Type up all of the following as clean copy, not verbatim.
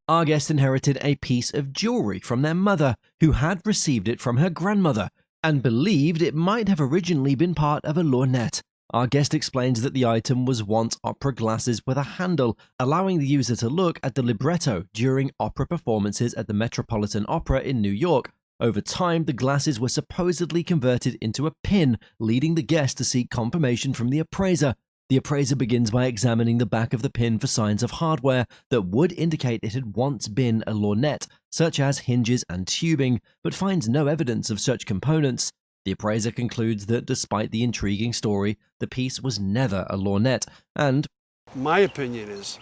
Our guest inherited a piece of jewelry from their mother, who had received it from her grandmother, and believed it might have originally been part of a lorgnette. Our guest explains that the item was once opera glasses with a handle, allowing the user to look at the libretto during opera performances at the Metropolitan Opera in New York. Over time, the glasses were supposedly converted into a pin, leading the guest to seek confirmation from the appraiser. The appraiser begins by examining the back of the pin for signs of hardware that would indicate it had once been a lorgnette, such as hinges and tubing, but finds no evidence of such components. The appraiser concludes that despite the intriguing story, the piece was never a lorgnette, and my opinion is,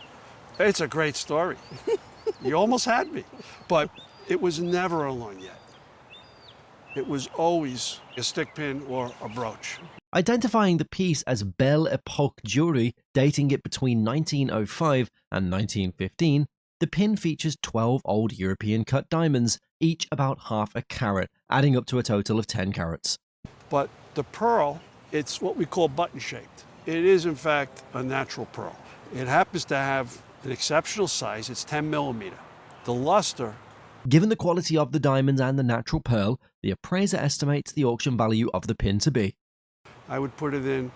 it's a great story. You almost had me, but it was never a lorgnette. It was always a stick pin or a brooch. Identifying the piece as Belle Epoque jewelry, dating it between 1905 and 1915, the pin features 12 old European cut diamonds, each about half a carat, adding up to a total of 10 carats. But the pearl, it's what we call button-shaped. It is, in fact, a natural pearl. It happens to have an exceptional size. It's 10 millimeter. The luster. Given the quality of the diamonds and the natural pearl, the appraiser estimates the auction value of the pin to be. I would put it in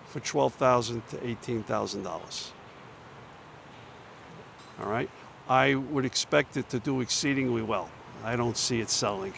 for $12,000 to $18,000. All right? I would expect it to do exceedingly well. I don't see it selling.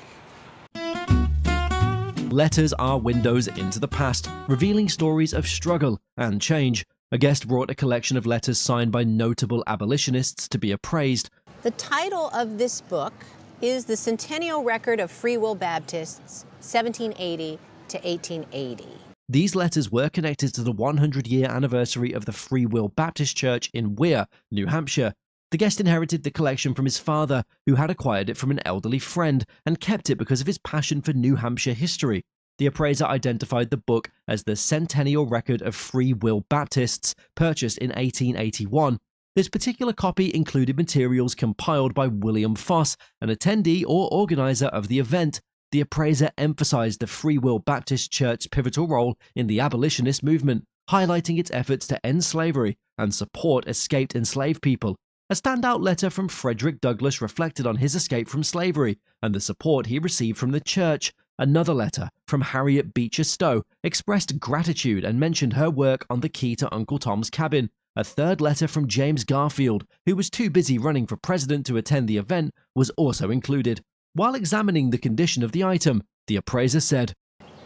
Letters are windows into the past, revealing stories of struggle and change. A guest brought a collection of letters signed by notable abolitionists to be appraised. The title of this book is The Centennial Record of Free Will Baptists, 1780 to 1880. These letters were connected to the 100-year anniversary of the Free Will Baptist Church in Weir, New Hampshire. The guest inherited the collection from his father, who had acquired it from an elderly friend and kept it because of his passion for New Hampshire history. The appraiser identified the book as the Centennial Record of Free Will Baptists, purchased in 1881. This particular copy included materials compiled by William Foss, an attendee or organizer of the event. The appraiser emphasized the Free Will Baptist Church's pivotal role in the abolitionist movement, highlighting its efforts to end slavery and support escaped enslaved people. A standout letter from Frederick Douglass reflected on his escape from slavery and the support he received from the church. Another letter from Harriet Beecher Stowe expressed gratitude and mentioned her work on the key to Uncle Tom's Cabin. A third letter from James Garfield, who was too busy running for president to attend the event, was also included. While examining the condition of the item, the appraiser said,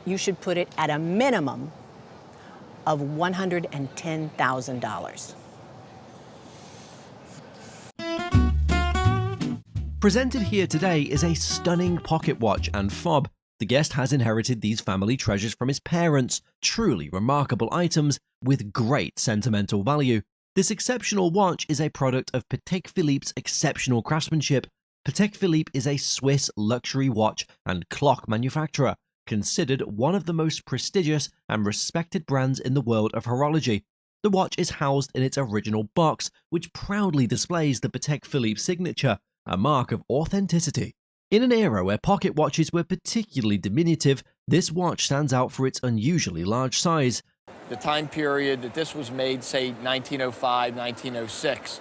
You should put it at a minimum of $110,000. Presented here today is a stunning pocket watch and fob. The guest has inherited these family treasures from his parents, truly remarkable items with great sentimental value. This exceptional watch is a product of Patek Philippe's exceptional craftsmanship. Patek Philippe is a Swiss luxury watch and clock manufacturer, considered one of the most prestigious and respected brands in the world of horology. The watch is housed in its original box, which proudly displays the Patek Philippe signature, a mark of authenticity. In an era where pocket watches were particularly diminutive, this watch stands out for its unusually large size. The time period that this was made, say 1905, 1906,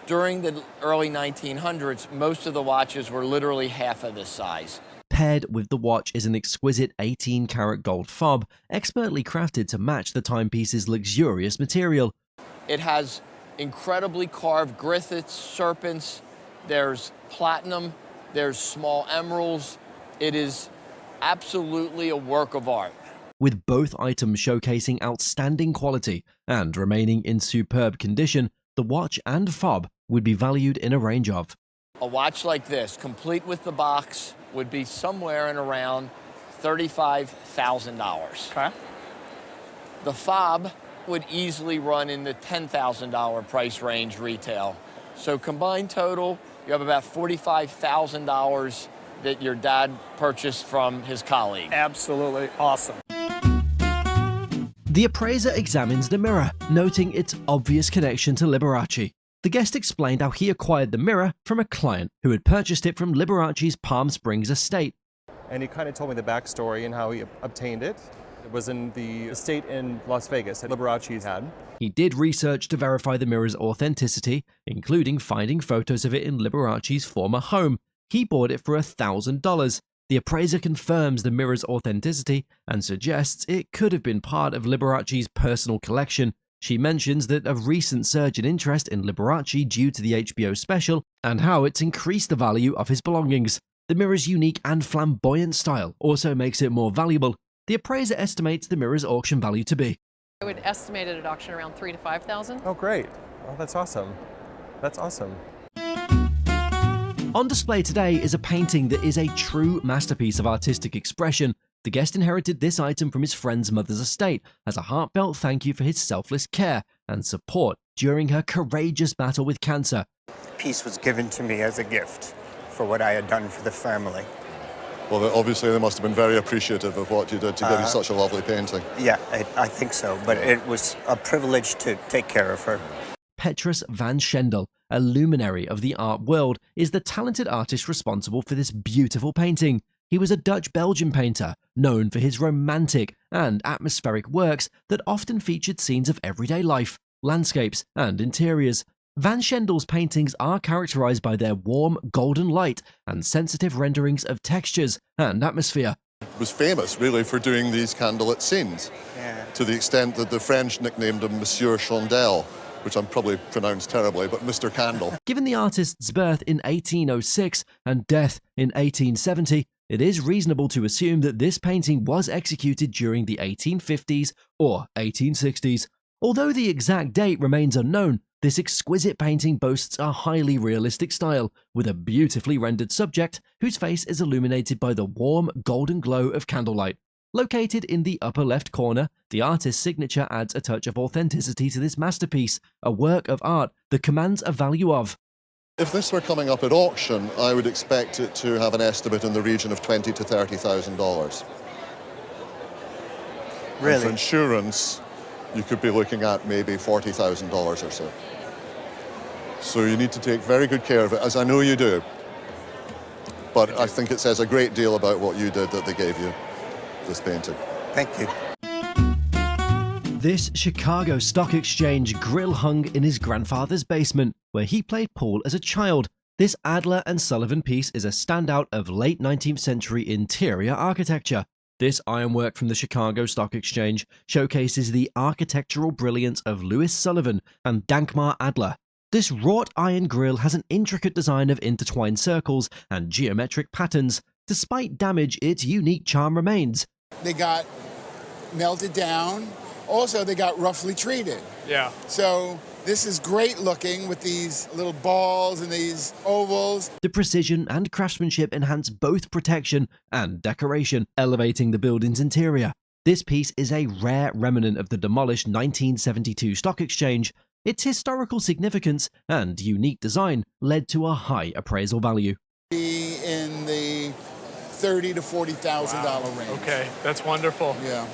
during the early 1900s, most of the watches were literally half of this size. Paired with the watch is an exquisite 18-karat gold fob, expertly crafted to match the timepiece's luxurious material. It has incredibly carved griffiths, serpents, there's platinum, there's small emeralds. It is absolutely a work of art. With both items showcasing outstanding quality and remaining in superb condition, the watch and fob would be valued in a range of. A watch like this, complete with the box, would be somewhere in around $35,000. Okay. The fob would easily run in the $10,000 price range retail. So combined total, you have about $45,000 that your dad purchased from his colleague. Absolutely awesome. The appraiser examines the mirror, noting its obvious connection to Liberace. The guest explained how he acquired the mirror from a client who had purchased it from Liberace's Palm Springs estate. And he kind of told me the backstory and how he obtained it. It was in the estate in Las Vegas that Liberace's had. He did research to verify the mirror's authenticity, including finding photos of it in Liberace's former home. He bought it for $1,000. The appraiser confirms the mirror's authenticity and suggests it could have been part of Liberace's personal collection. She mentions that a recent surge in interest in Liberace due to the HBO special and how it's increased the value of his belongings. The mirror's unique and flamboyant style also makes it more valuable. The appraiser estimates the mirror's auction value to be. I would estimate it at auction around $3,000 to $5,000. Oh, great. Oh, that's awesome. That's awesome. On display today is a painting that is a true masterpiece of artistic expression. The guest inherited this item from his friend's mother's estate as a heartfelt thank you for his selfless care and support during her courageous battle with cancer. The piece was given to me as a gift for what I had done for the family. Well, obviously they must have been very appreciative of what you did to give you such a lovely painting. Yeah, I think so, but it was a privilege to take care of her. Petrus van Schendel, a luminary of the art world, is the talented artist responsible for this beautiful painting. He was a Dutch-Belgian painter, known for his romantic and atmospheric works that often featured scenes of everyday life, landscapes, and interiors. Van Schendel's paintings are characterized by their warm, golden light and sensitive renderings of textures and atmosphere. He was famous, really, for doing these candlelit scenes, to the extent that the French nicknamed him Monsieur Chandelle, which I'm probably pronounced terribly, but Mr. Candle. Given the artist's birth in 1806 and death in 1870, it is reasonable to assume that this painting was executed during the 1850s or 1860s. Although the exact date remains unknown, this exquisite painting boasts a highly realistic style, with a beautifully rendered subject whose face is illuminated by the warm, golden glow of candlelight. Located in the upper left corner, the artist's signature adds a touch of authenticity to this masterpiece, a work of art that commands a value of. If this were coming up at auction, I would expect it to have an estimate in the region of $20,000 to $30,000. Really? And for insurance, you could be looking at maybe $40,000 or so. So you need to take very good care of it, as I know you do. But I think it says a great deal about what you did that they gave you this painting. Thank you. This Chicago Stock Exchange grill hung in his grandfather's basement, where he played pool as a child. This Adler and Sullivan piece is a standout of late 19th century interior architecture. This ironwork from the Chicago Stock Exchange showcases the architectural brilliance of Louis Sullivan and Dankmar Adler. This wrought iron grill has an intricate design of intertwined circles and geometric patterns. Despite damage, its unique charm remains. They got melted down. Also, they got roughly treated. Yeah. So this is great looking with these little balls and these ovals. The precision and craftsmanship enhance both protection and decoration, elevating the building's interior. This piece is a rare remnant of the demolished 1972 Stock Exchange. Its historical significance and unique design led to a high appraisal value. In the $30,000 to $40,000 range. Okay, that's wonderful. Yeah.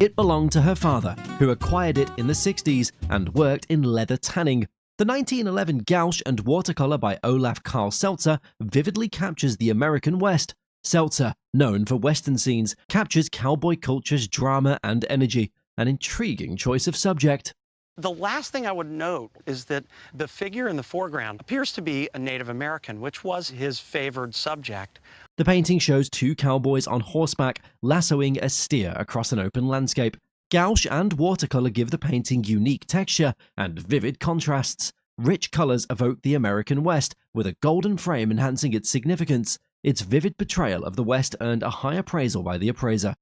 It belonged to her father, who acquired it in the 60s and worked in leather tanning. The 1911 gouache and watercolor by Olaf Carl Seltzer vividly captures the American West. Seltzer, known for Western scenes, captures cowboy culture's drama and energy, an intriguing choice of subject. The last thing I would note is that the figure in the foreground appears to be a Native American, which was his favored subject. The painting shows two cowboys on horseback lassoing a steer across an open landscape. Gouache and watercolor give the painting unique texture and vivid contrasts. Rich colors evoke the American West, with a golden frame enhancing its significance. Its vivid portrayal of the West earned a high appraisal by the appraiser.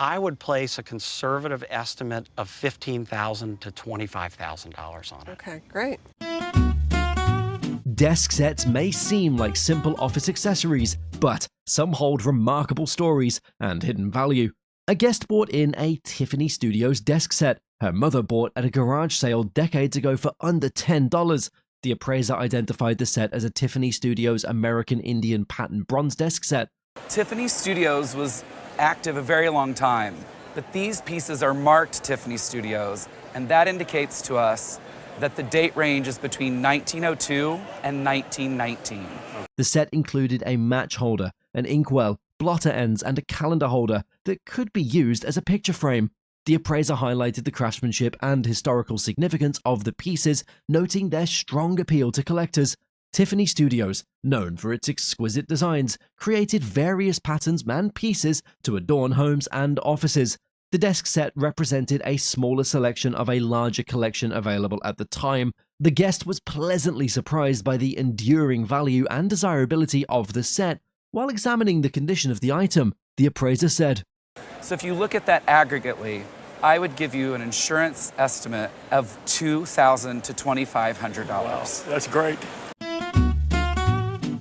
I would place a conservative estimate of $15,000 to $25,000 on it. Okay, great. Desk sets may seem like simple office accessories, but some hold remarkable stories and hidden value. A guest bought in a Tiffany Studios desk set her mother bought at a garage sale decades ago for under $10. The appraiser identified the set as a Tiffany Studios American Indian pattern bronze desk set. Tiffany Studios was active a very long time, but these pieces are marked Tiffany Studios, and that indicates to us that the date range is between 1902 and 1919. The set included a match holder, an inkwell, blotter ends, and a calendar holder that could be used as a picture frame. The appraiser highlighted the craftsmanship and historical significance of the pieces, noting their strong appeal to collectors. Tiffany Studios, known for its exquisite designs, created various patterns and pieces to adorn homes and offices. The desk set represented a smaller selection of a larger collection available at the time. The guest was pleasantly surprised by the enduring value and desirability of the set. While examining the condition of the item, the appraiser said, So if you look at that aggregately, I would give you an insurance estimate of $2,000 to $2,500. Wow, that's great.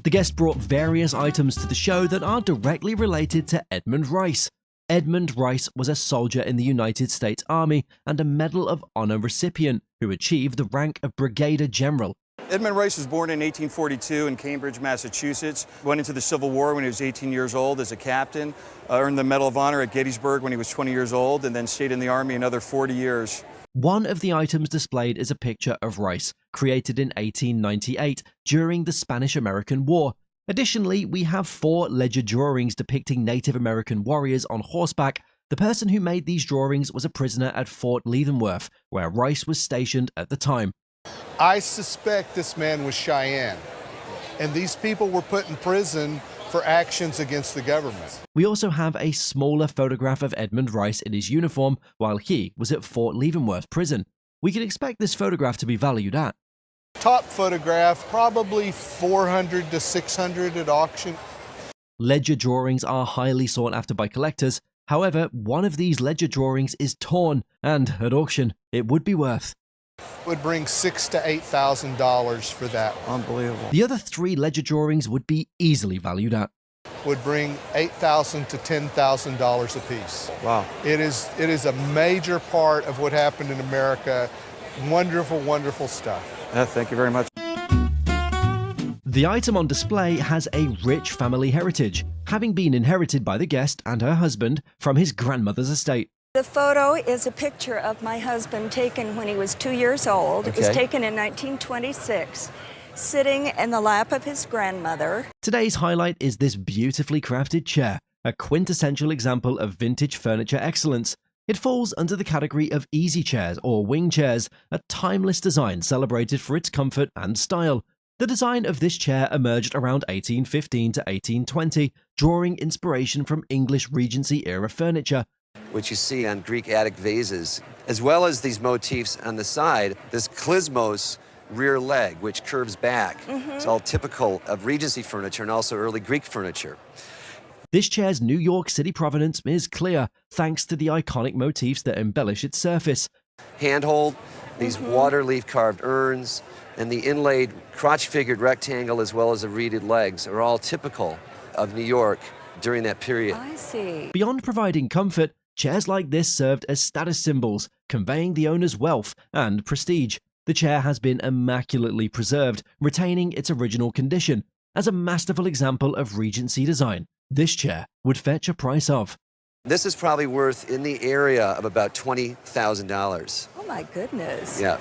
The guest brought various items to the show that are directly related to Edmund Rice. Edmund Rice was a soldier in the United States Army and a Medal of Honor recipient who achieved the rank of Brigadier General. Edmund Rice was born in 1842 in Cambridge, Massachusetts. Went into the Civil War when he was 18 years old as a captain, earned the Medal of Honor at Gettysburg when he was 20 years old, and then stayed in the Army another 40 years. One of the items displayed is a picture of Rice, created in 1898 during the Spanish-American War. Additionally, we have 4 ledger drawings depicting Native American warriors on horseback. The person who made these drawings was a prisoner at Fort Leavenworth, where Rice was stationed at the time. I suspect this man was Cheyenne, and these people were put in prison for actions against the government. We also have a smaller photograph of Edmund Rice in his uniform while he was at Fort Leavenworth prison. We can expect this photograph to be valued at. Top photograph, probably $400 to $600 at auction. Ledger drawings are highly sought after by collectors. However, one of these ledger drawings is torn, and at auction, it would be worth. Would bring $6,000 to $8,000 for that. Unbelievable. The other 3 ledger drawings would be easily valued at. Would bring $8,000 to $10,000 a piece. Wow. It is a major part of what happened in America. Wonderful, wonderful stuff. Thank you very much. The item on display has a rich family heritage, having been inherited by the guest and her husband from his grandmother's estate. The photo is a picture of my husband taken when he was 2 years old. It was taken in 1926, sitting in the lap of his grandmother. Today's highlight is this beautifully crafted chair, a quintessential example of vintage furniture excellence. It falls under the category of easy chairs or wing chairs, a timeless design celebrated for its comfort and style. The design of this chair emerged around 1815 to 1820, drawing inspiration from English Regency-era furniture. Which you see on Greek attic vases, as well as these motifs on the side, this klizmos rear leg, which curves back. It's all typical of Regency furniture and also early Greek furniture. This chair's New York City provenance is clear, thanks to the iconic motifs that embellish its surface. Handhold, these water leaf carved urns, and the inlaid crotch-figured rectangle as well as the reeded legs are all typical of New York during that period. I see. Beyond providing comfort, chairs like this served as status symbols, conveying the owner's wealth and prestige. The chair has been immaculately preserved, retaining its original condition. As a masterful example of Regency design, this chair would fetch a price of. This is probably worth in the area of about $20,000. Oh my goodness. Yeah.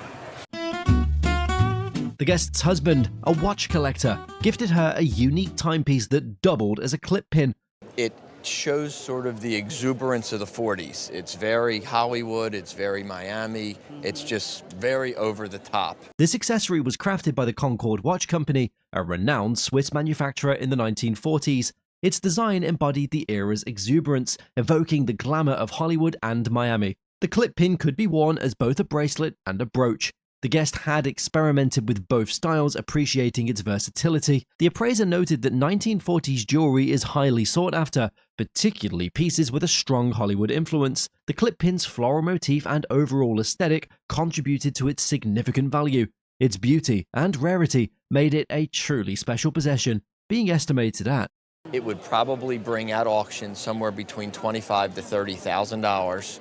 The guest's husband, a watch collector, gifted her a unique timepiece that doubled as a clip pin. It shows sort of the exuberance of the 40s. It's very Hollywood, it's very Miami, it's just very over the top. This accessory was crafted by the Concord Watch Company, a renowned Swiss manufacturer in the 1940s. Its design embodied the era's exuberance, evoking the glamour of Hollywood and Miami. The clip pin could be worn as both a bracelet and a brooch. The guest had experimented with both styles, appreciating its versatility. The appraiser noted that 1940s jewelry is highly sought after, particularly pieces with a strong Hollywood influence. The clip pin's floral motif and overall aesthetic contributed to its significant value. Its beauty and rarity made it a truly special possession, being estimated at. It would probably bring at auction somewhere between $25,000 to $30,000.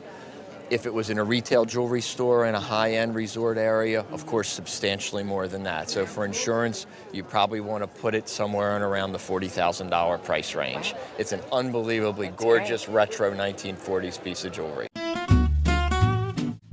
If it was in a retail jewelry store in a high-end resort area, of course, substantially more than that. So for insurance, you probably want to put it somewhere in around the $40,000 price range. It's an unbelievably gorgeous retro 1940s piece of jewelry.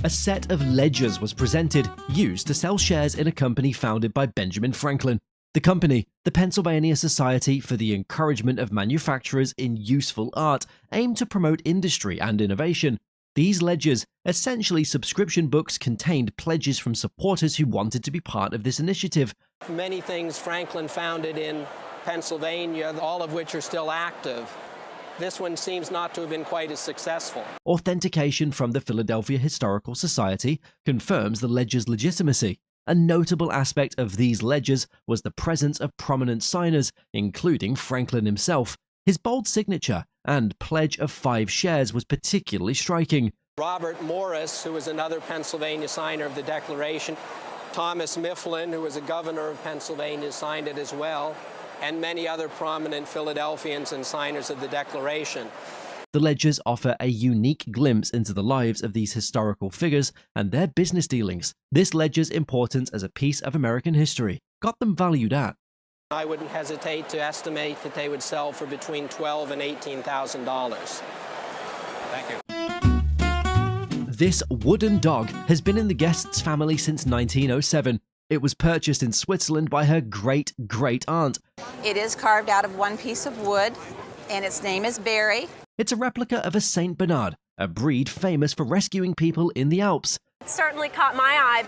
A set of ledgers was presented, used to sell shares in a company founded by Benjamin Franklin. The company, the Pennsylvania Society for the Encouragement of Manufacturers in Useful Art, aimed to promote industry and innovation. These ledgers, essentially subscription books, contained pledges from supporters who wanted to be part of this initiative. Many things Franklin founded in Pennsylvania, all of which are still active. This one seems not to have been quite as successful. Authentication from the Philadelphia Historical Society confirms the ledger's legitimacy. A notable aspect of these ledgers was the presence of prominent signers, including Franklin himself. His bold signature and pledge of 5 shares was particularly striking. Robert Morris, who was another Pennsylvania signer of the Declaration, Thomas Mifflin, who was a governor of Pennsylvania, signed it as well, and many other prominent Philadelphians and signers of the Declaration. The ledgers offer a unique glimpse into the lives of these historical figures and their business dealings. This ledger's importance as a piece of American history got them valued at. I wouldn't hesitate to estimate that they would sell for between $12,000 and $18,000. Thank you. This wooden dog has been in the guest's family since 1907. It was purchased in Switzerland by her great-great-aunt. It is carved out of one piece of wood, and its name is Barry. It's a replica of a Saint Bernard, a breed famous for rescuing people in the Alps. It certainly caught my eye,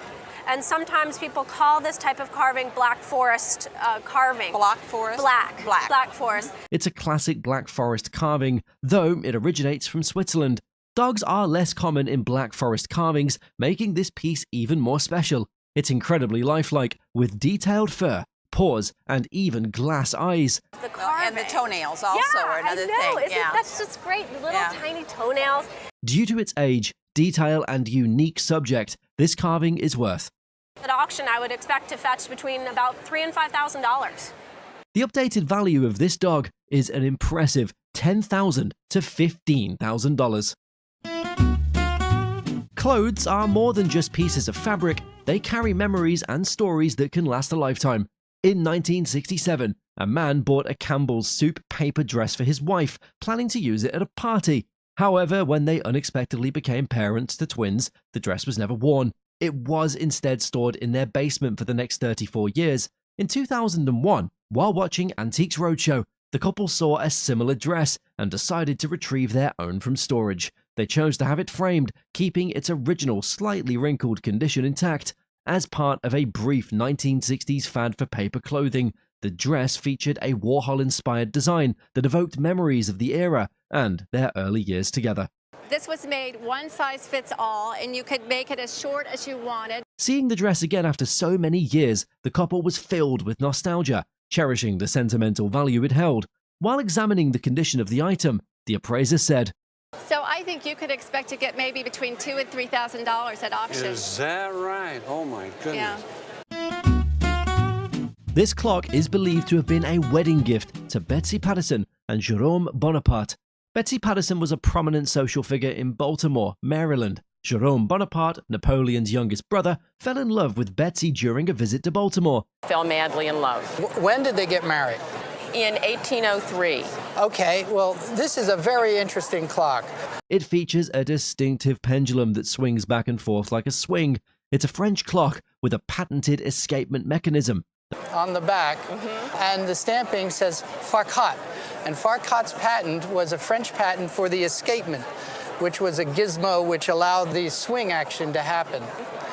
and sometimes people call this type of carving Black Forest carving. Black Forest? Black Forest. It's a classic Black Forest carving, though it originates from Switzerland. Dogs are less common in Black Forest carvings, making this piece even more special. It's incredibly lifelike, with detailed fur, paws, and even glass eyes. The carving. And the toenails also are another thing. That's just great, the little tiny toenails. Due to its age, detail, and unique subject, this carving is worth. At auction, I would expect to fetch between about $3,000 and $5,000. The updated value of this dog is an impressive $10,000 to $15,000. Clothes are more than just pieces of fabric. They carry memories and stories that can last a lifetime. In 1967, a man bought a Campbell's soup paper dress for his wife, planning to use it at a party. However, when they unexpectedly became parents to twins, the dress was never worn. It was instead stored in their basement for the next 34 years. In 2001, while watching Antiques Roadshow, the couple saw a similar dress and decided to retrieve their own from storage. They chose to have it framed, keeping its original slightly wrinkled condition intact. As part of a brief 1960s fad for paper clothing, the dress featured a Warhol-inspired design that evoked memories of the era and their early years together. This was made one size fits all, and you could make it as short as you wanted. Seeing the dress again after so many years, the couple was filled with nostalgia, cherishing the sentimental value it held. While examining the condition of the item, the appraiser said, So I think you could expect to get maybe between $2,000 and $3,000 at auction. Is that right? Oh my goodness. Yeah. This clock is believed to have been a wedding gift to Betsy Patterson and Jerome Bonaparte. Betsy Patterson was a prominent social figure in Baltimore, Maryland. Jerome Bonaparte, Napoleon's youngest brother, fell in love with Betsy during a visit to Baltimore. Fell madly in love. When did they get married? In 1803. Okay, well, this is a very interesting clock. It features a distinctive pendulum that swings back and forth like a swing. It's a French clock with a patented escapement mechanism. On the back, and the stamping says Farcot. And Farcot's patent was a French patent for the escapement, which was a gizmo which allowed the swing action to happen.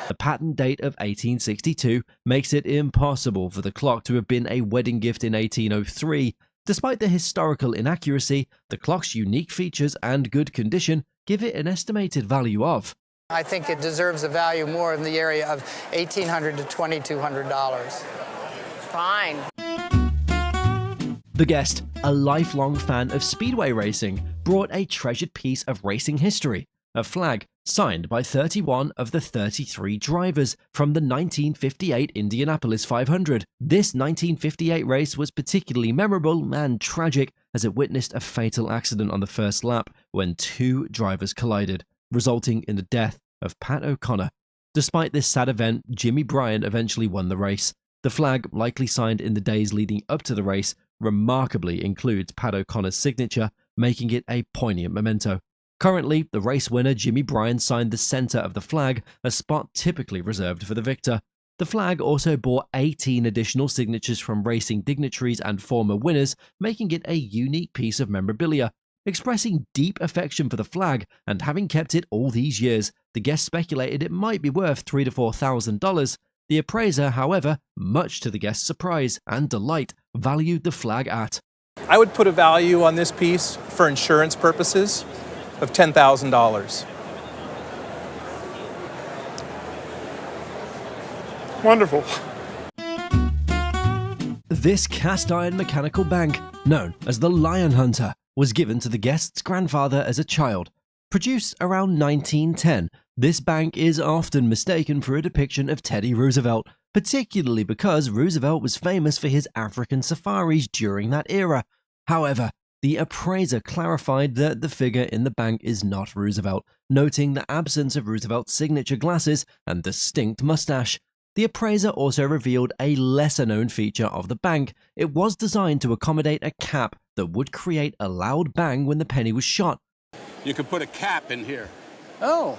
The patent date of 1862 makes it impossible for the clock to have been a wedding gift in 1803. Despite the historical inaccuracy, the clock's unique features and good condition give it an estimated value of. I think it deserves a value more in the area of $1,800 to $2,200. Fine. The guest, a lifelong fan of speedway racing, brought a treasured piece of racing history, a flag signed by 31 of the 33 drivers from the 1958 Indianapolis 500. This 1958 race was particularly memorable and tragic as it witnessed a fatal accident on the first lap when 2 drivers collided, resulting in the death of Pat O'Connor. Despite this sad event, Jimmy Bryant eventually won the race. The flag, likely signed in the days leading up to the race, remarkably includes Pat O'Connor's signature, making it a poignant memento. Currently, the race winner Jimmy Bryant signed the center of the flag, a spot typically reserved for the victor. The flag also bore 18 additional signatures from racing dignitaries and former winners, making it a unique piece of memorabilia. Expressing deep affection for the flag and having kept it all these years, the guests speculated it might be worth $3,000 to $4,000. The appraiser, however, much to the guests' surprise and delight, valued the flag at I would put a value on this piece for insurance purposes of $10,000. Wonderful. This cast iron mechanical bank, known as the Lion Hunter, was given to the guest's grandfather as a child. Produced around 1910, this bank is often mistaken for a depiction of Teddy Roosevelt, particularly because Roosevelt was famous for his African safaris during that era. However, the appraiser clarified that the figure in the bank is not Roosevelt, noting the absence of Roosevelt's signature glasses and distinct mustache. The appraiser also revealed a lesser-known feature of the bank. It was designed to accommodate a cap that would create a loud bang when the penny was shot. You could put a cap in here. Oh,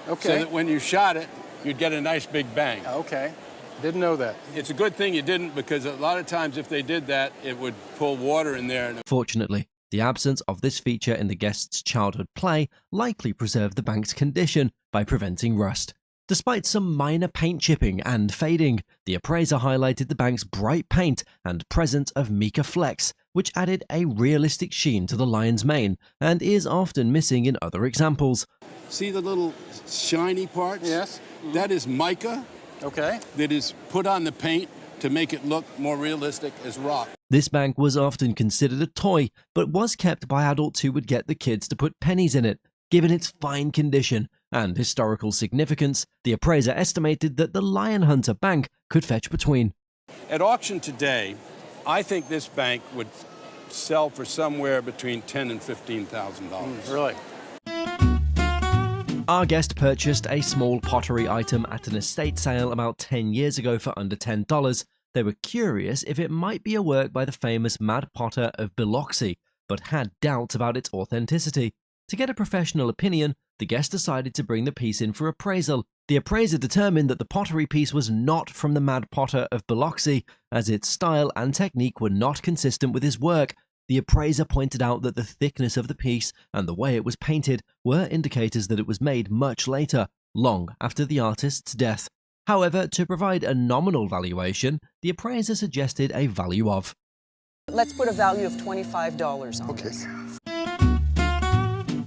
okay. So that when you shot it, you'd get a nice big bang. Okay. Didn't know that. It's a good thing you didn't, because a lot of times if they did that, it would pull water in there. Fortunately, the absence of this feature in the guest's childhood play likely preserved the bank's condition by preventing rust. Despite some minor paint chipping and fading, the appraiser highlighted the bank's bright paint and presence of mica flecks, which added a realistic sheen to the lion's mane and is often missing in other examples. See the little shiny parts? Yes. That is mica. Okay. That is put on the paint to make it look more realistic as rock. This bank was often considered a toy, but was kept by adults who would get the kids to put pennies in it. Given its fine condition and historical significance, the appraiser estimated that the Lion Hunter Bank could fetch between. At auction today, I think this bank would sell for somewhere between $10,000 and $15,000. Really? Our guest purchased a small pottery item at an estate sale about 10 years ago for under $10. They were curious if it might be a work by the famous Mad Potter of Biloxi, but had doubts about its authenticity. To get a professional opinion, the guest decided to bring the piece in for appraisal. The appraiser determined that the pottery piece was not from the Mad Potter of Biloxi, as its style and technique were not consistent with his work. The appraiser pointed out that the thickness of the piece and the way it was painted were indicators that it was made much later, long after the artist's death. However, to provide a nominal valuation, the appraiser suggested a value of. Let's put a value of $25 on this.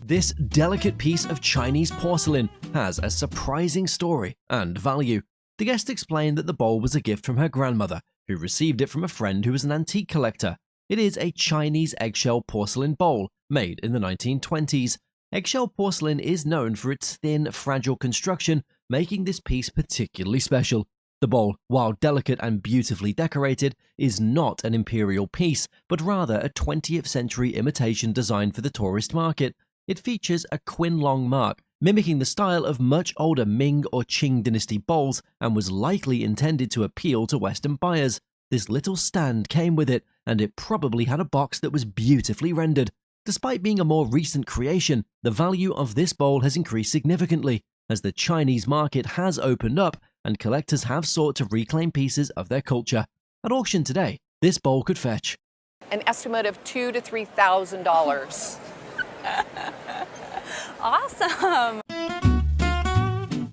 This delicate piece of Chinese porcelain has a surprising story and value. The guest explained that the bowl was a gift from her grandmother, who received it from a friend who was an antique collector. It is a Chinese eggshell porcelain bowl made in the 1920s. Eggshell porcelain is known for its thin, fragile construction, making this piece particularly special. The bowl, while delicate and beautifully decorated, is not an imperial piece, but rather a 20th century imitation designed for the tourist market. It features a quin-long mark, mimicking the style of much older Ming or Qing dynasty bowls, and was likely intended to appeal to Western buyers. This little stand came with it, and it probably had a box that was beautifully rendered. Despite being a more recent creation, the value of this bowl has increased significantly, as the Chinese market has opened up and collectors have sought to reclaim pieces of their culture. At auction today, this bowl could fetch An estimate of $2,000 to $3,000. Awesome!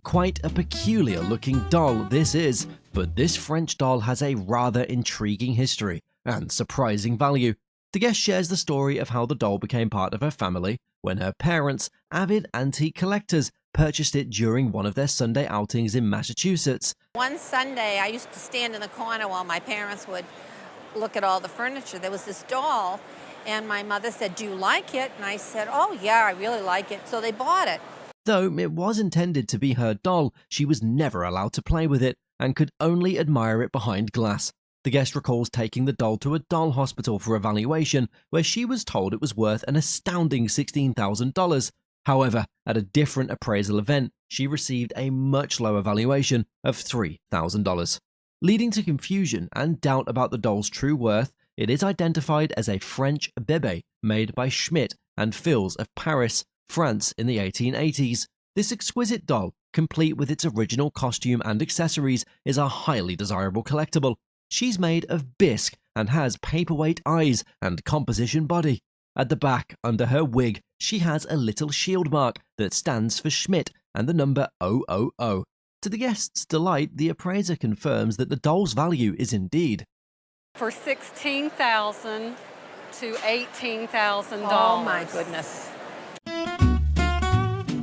Quite a peculiar looking doll this is, but this French doll has a rather intriguing history and surprising value. The guest shares the story of how the doll became part of her family when her parents, avid antique collectors, purchased it during one of their Sunday outings in Massachusetts. One Sunday, I used to stand in the corner while my parents would look at all the furniture. There was this doll, and my mother said, "Do you like it?" And I said, "Oh, yeah, I really like it." So they bought it. Though it was intended to be her doll, she was never allowed to play with it and could only admire it behind glass. The guest recalls taking the doll to a doll hospital for evaluation, where she was told it was worth an astounding $16,000. However, at a different appraisal event, she received a much lower valuation of $3,000. Leading to confusion and doubt about the doll's true worth, it is identified as a French bébé made by Schmidt and Fils of Paris, France in the 1880s. This exquisite doll complete with its original costume and accessories, is a highly desirable collectible. She's made of bisque and has paperweight eyes and composition body. At the back, under her wig, she has a little shield mark that stands for Schmidt and the number 000. To the guests' delight, the appraiser confirms that the doll's value is indeed For $16,000 to $18,000. Oh my goodness.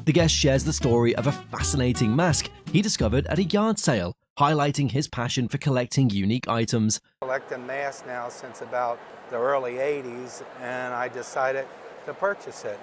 The guest shares the story of a fascinating mask he discovered at a yard sale, highlighting his passion for collecting unique items. Collecting masks now since about the early 80s, and I decided to purchase it.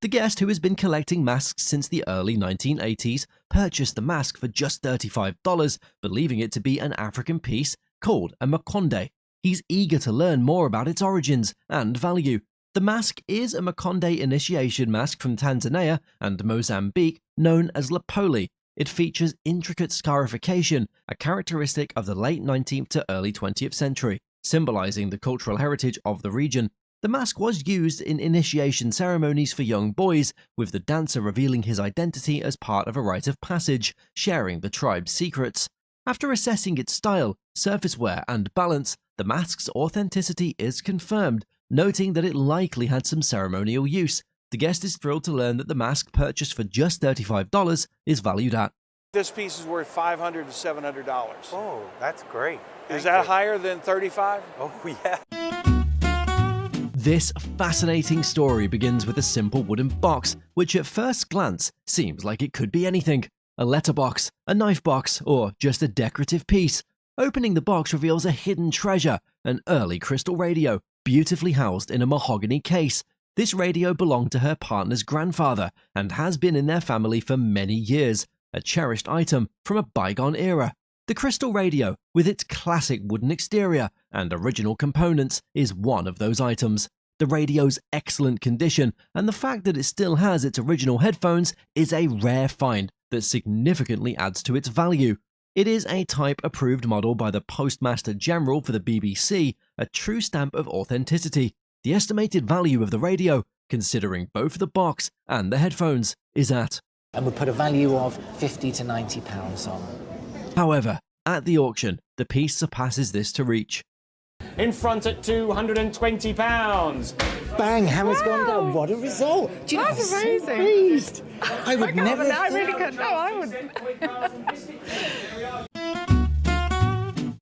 The guest, who has been collecting masks since the early 1980s, purchased the mask for just $35, believing it to be an African piece called a Makonde. He's eager to learn more about its origins and value. The mask is a Makonde initiation mask from Tanzania and Mozambique, known as Lapoli. It features intricate scarification, a characteristic of the late 19th to early 20th century, symbolizing the cultural heritage of the region. The mask was used in initiation ceremonies for young boys, with the dancer revealing his identity as part of a rite of passage, sharing the tribe's secrets. After assessing its style, surface wear, and balance, the mask's authenticity is confirmed, noting that it likely had some ceremonial use. The guest is thrilled to learn that the mask, purchased for just $35, is valued at. This piece is worth $500 to $700. Oh, that's great. Is that higher than 35? Oh, yeah. This fascinating story begins with a simple wooden box, which at first glance seems like it could be anything. A letterbox, a knife box, or just a decorative piece. Opening the box reveals a hidden treasure, an early crystal radio, beautifully housed in a mahogany case. This radio belonged to her partner's grandfather and has been in their family for many years, a cherished item from a bygone era. The crystal radio, with its classic wooden exterior and original components, is one of those items. The radio's excellent condition and the fact that it still has its original headphones is a rare find that significantly adds to its value. It is a type-approved model by the Postmaster General for the BBC, a true stamp of authenticity. The estimated value of the radio, considering both the box and the headphones, is at, and would put a value of £50 to £90 on. However, at the auction, the piece surpasses this to reach. In front at £220. Bang, hammer's gone down. What a result. Do you know, That's I'm amazing. so pleased. I would never have I really thought. couldn't. No, I wouldn't.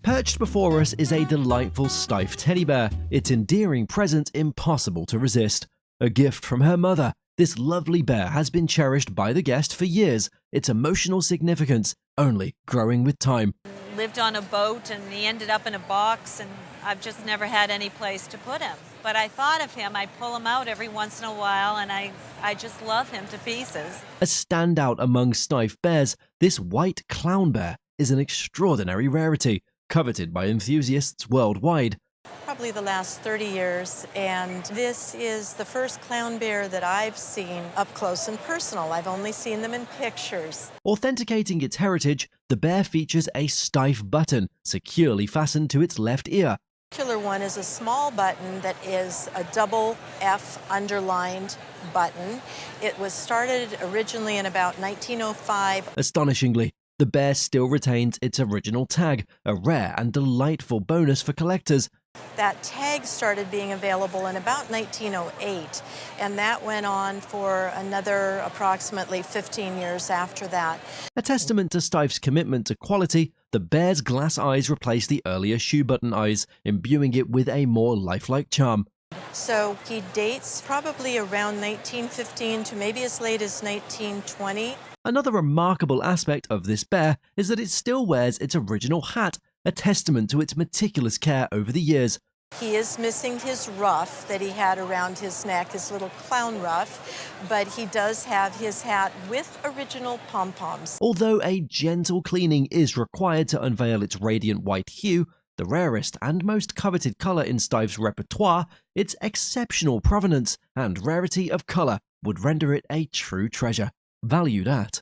Perched before us is a delightful Steiff teddy bear, its endearing presence impossible to resist. A gift from her mother, this lovely bear has been cherished by the guest for years, its emotional significance only growing with time. Lived on a boat and he ended up in a box, and I've just never had any place to put him. But I thought of him, I pull him out every once in a while, and I just love him to pieces. A standout among Steiff bears, this white clown bear is an extraordinary rarity, coveted by enthusiasts worldwide. Probably the last 30 years, and this is the first clown bear that I've seen up close and personal. I've only seen them in pictures. Authenticating its heritage, the bear features a Steiff button securely fastened to its left ear. The particular one is a small button that is a double F underlined button. It was started originally in about 1905. Astonishingly, the bear still retains its original tag, a rare and delightful bonus for collectors. That tag started being available in about 1908, and that went on for another approximately 15 years after that. A testament to Steiff's commitment to quality, the bear's glass eyes replace the earlier shoe button eyes, imbuing it with a more lifelike charm. So he dates probably around 1915 to maybe as late as 1920. Another remarkable aspect of this bear is that it still wears its original hat, a testament to its meticulous care over the years. He is missing his ruff that he had around his neck, his little clown ruff, but he does have his hat with original pom-poms. Although a gentle cleaning is required to unveil its radiant white hue, the rarest and most coveted color in Steiff's repertoire, its exceptional provenance and rarity of color would render it a true treasure, valued at.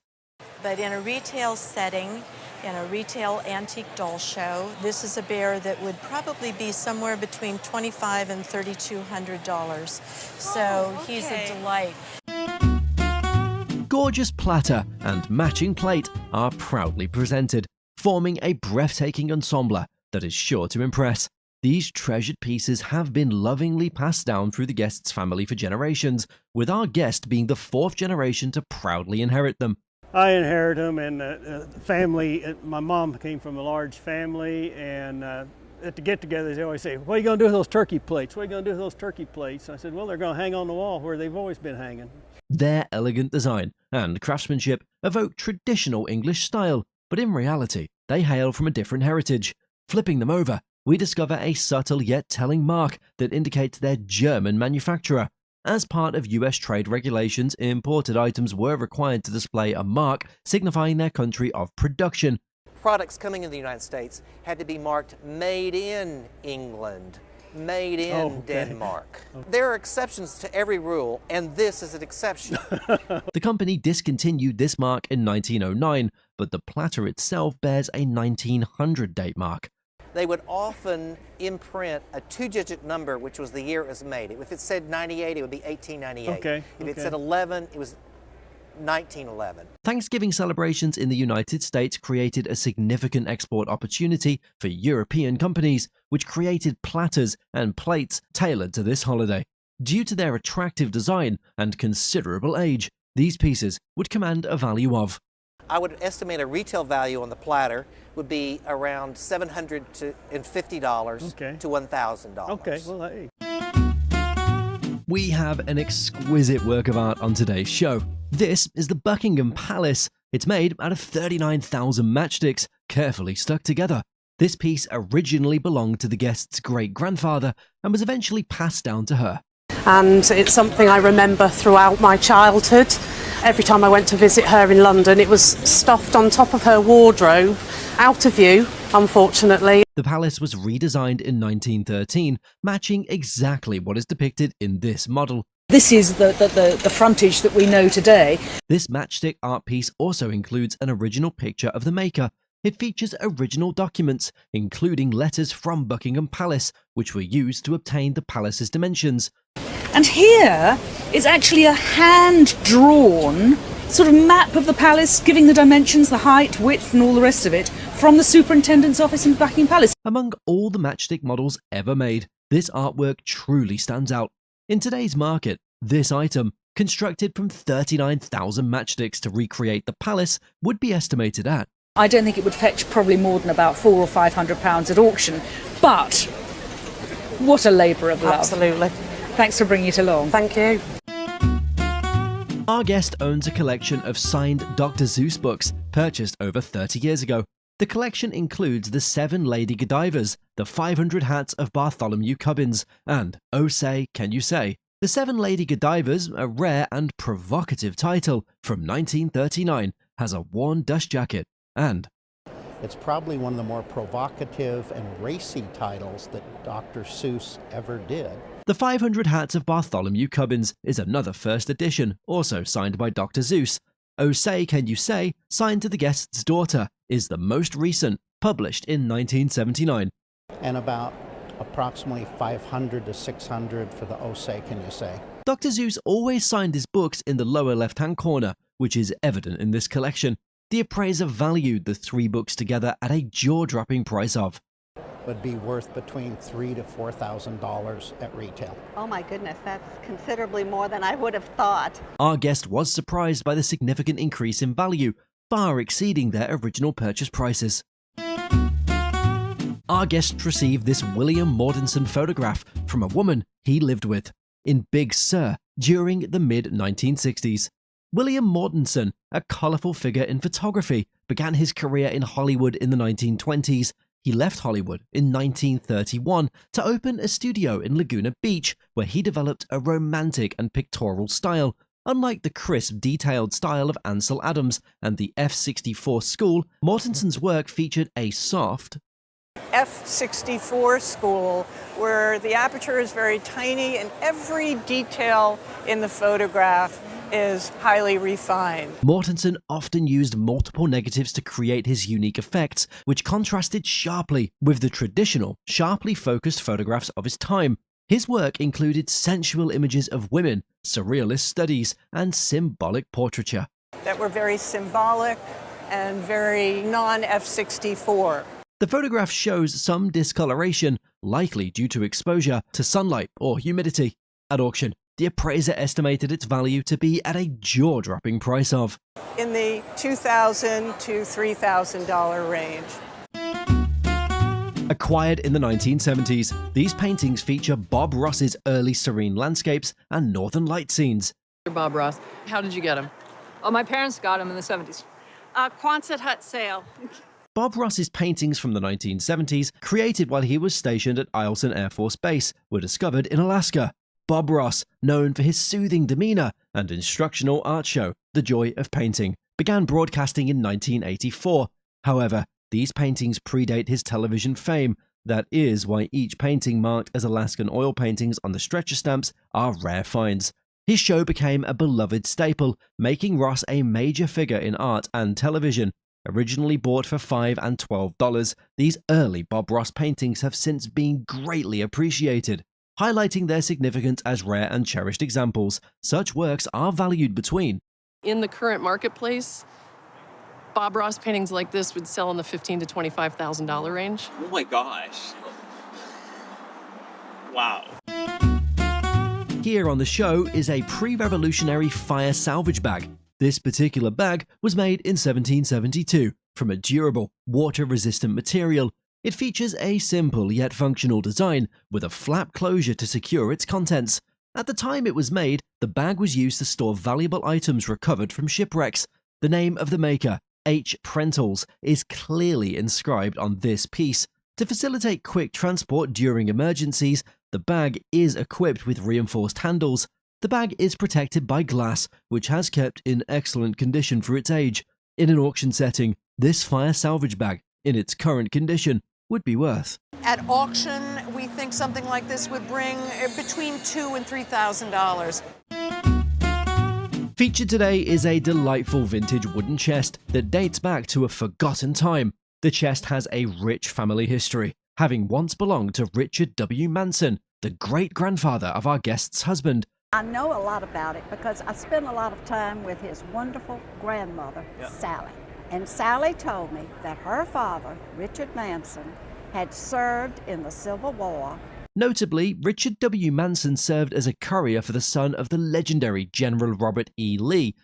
But in a retail setting, in a retail antique doll show, this is a bear that would probably be somewhere between $2,500 and $3,200. So he's a delight. gorgeous platter and matching plate are proudly presented, forming a breathtaking ensemble that is sure to impress. These treasured pieces have been lovingly passed down through the guest's family for generations, with our guest being the fourth generation to proudly inherit them. I inherited them, and the family, my mom came from a large family, and at the get-togethers they always say, "What are you going to do with those turkey plates? What are you going to do with those turkey plates?" I said, "Well, they're going to hang on the wall where they've always been hanging." Their elegant design and craftsmanship evoke traditional English style, but in reality, they hail from a different heritage. Flipping them over, we discover a subtle yet telling mark that indicates their German manufacturer. As part of US trade regulations, imported items were required to display a mark signifying their country of production. Products coming in the United States had to be marked Made in England, Made in Denmark. There are exceptions to every rule, and this is an exception. The company discontinued this mark in 1909, but the platter itself bears a 1900 date mark. They would often imprint a two-digit number, which was the year it was made. If it said 98, it would be 1898. If it said 11, it was 1911. Thanksgiving celebrations in the United States created a significant export opportunity for European companies, which created platters and plates tailored to this holiday. Due to their attractive design and considerable age, these pieces would command a value of. I would estimate a retail value on the platter would be around $750 to $1,000. Okay, well, hey. We have an exquisite work of art on today's show. This is the Buckingham Palace. It's made out of 39,000 matchsticks, carefully stuck together. This piece originally belonged to the guest's great-grandfather and was eventually passed down to her. And it's something I remember throughout my childhood. Every time I went to visit her in London, it was stuffed on top of her wardrobe, out of view, unfortunately. The palace was redesigned in 1913, matching exactly what is depicted in this model. This is the frontage that we know today. This matchstick art piece also includes an original picture of the maker. It features original documents, including letters from Buckingham Palace, which were used to obtain the palace's dimensions. And here is actually a hand-drawn sort of map of the palace, giving the dimensions, the height, width, and all the rest of it, from the superintendent's office in Buckingham Palace. Among all the matchstick models ever made, this artwork truly stands out. In today's market, this item, constructed from 39,000 matchsticks to recreate the palace, would be estimated at. I don't think it would fetch probably more than about £400 or £500 at auction, but what a labour of love. Absolutely. Thanks for bringing it along. Thank you. Our guest owns a collection of signed Dr. Seuss books purchased over 30 years ago. The collection includes the 7 Lady Godivas, the 500 Hats of Bartholomew Cubbins, and Oh Say, Can You Say? The 7 Lady Godivas, a rare and provocative title from 1939, has a worn dust jacket and it's probably one of the more provocative and racy titles that Dr. Seuss ever did. The 500 Hats of Bartholomew Cubbins is another first edition, also signed by Dr. Seuss. Oh Say, Can You Say, signed to the guest's daughter, is the most recent, published in 1979. And about approximately 500 to 600 for the Oh Say, Can You Say. Dr. Seuss always signed his books in the lower left-hand corner, which is evident in this collection. The appraiser valued the 3 books together at a jaw-dropping price of would be worth between $3,000 to $4,000 at retail. Oh my goodness, that's considerably more than I would have thought. Our guest was surprised by the significant increase in value, far exceeding their original purchase prices. Our guest received this William Mortensen photograph from a woman he lived with in Big Sur during the mid-1960s. William Mortensen, a colourful figure in photography, began his career in Hollywood in the 1920s. He left Hollywood in 1931 to open a studio in Laguna Beach, where he developed a romantic and pictorial style. Unlike the crisp, detailed style of Ansel Adams and the F-64 school, Mortensen's work featured a soft, F-64 school, where the aperture is very tiny and every detail in the photograph is highly refined. Mortensen often used multiple negatives to create his unique effects, which contrasted sharply with the traditional, sharply focused photographs of his time. His work included sensual images of women, surrealist studies, and symbolic portraiture. that were very symbolic and very non-F-64. The photograph shows some discoloration, likely due to exposure to sunlight or humidity. At auction, the appraiser estimated its value to be at a jaw-dropping price of In the $2,000 to $3,000 range. Acquired in the 1970s, these paintings feature Bob Ross's early serene landscapes and northern light scenes. Bob Ross, how did you get him? Oh, my parents got him in the 70s. Quonset hut sale. Bob Ross's paintings from the 1970s, created while he was stationed at Eielson Air Force Base, were discovered in Alaska. Bob Ross, known for his soothing demeanor and instructional art show, The Joy of Painting, began broadcasting in 1984. However, these paintings predate his television fame. That is why each painting marked as Alaskan oil paintings on the stretcher stamps are rare finds. His show became a beloved staple, making Ross a major figure in art and television. Originally bought for $5 and $12, these early Bob Ross paintings have since been greatly appreciated. Highlighting their significance as rare and cherished examples, such works are valued between In the current marketplace, Bob Ross paintings like this would sell in the $15,000 to $25,000 range. Oh my gosh. Wow. Here on the show is a pre-revolutionary fire salvage bag. This particular bag was made in 1772 from a durable, water-resistant material. It features a simple yet functional design with a flap closure to secure its contents. At the time it was made, the bag was used to store valuable items recovered from shipwrecks. The name of the maker, H. Prentles, is clearly inscribed on this piece. To facilitate quick transport during emergencies, the bag is equipped with reinforced handles. The bag is protected by glass, which has kept in excellent condition for its age. In an auction setting, this fire salvage bag, in its current condition, would be worth. At auction, we think something like this would bring between $2,000 and $3,000. Featured today is a delightful vintage wooden chest that dates back to a forgotten time. The chest has a rich family history, having once belonged to Richard W. Manson, the great-grandfather of our guest's husband. I know a lot about it because I spent a lot of time with his wonderful grandmother, Sally. And Sally told me that her father, Richard Manson, had served in the Civil War. Notably, Richard W. Manson served as a courier for the son of the legendary General Robert E. Lee.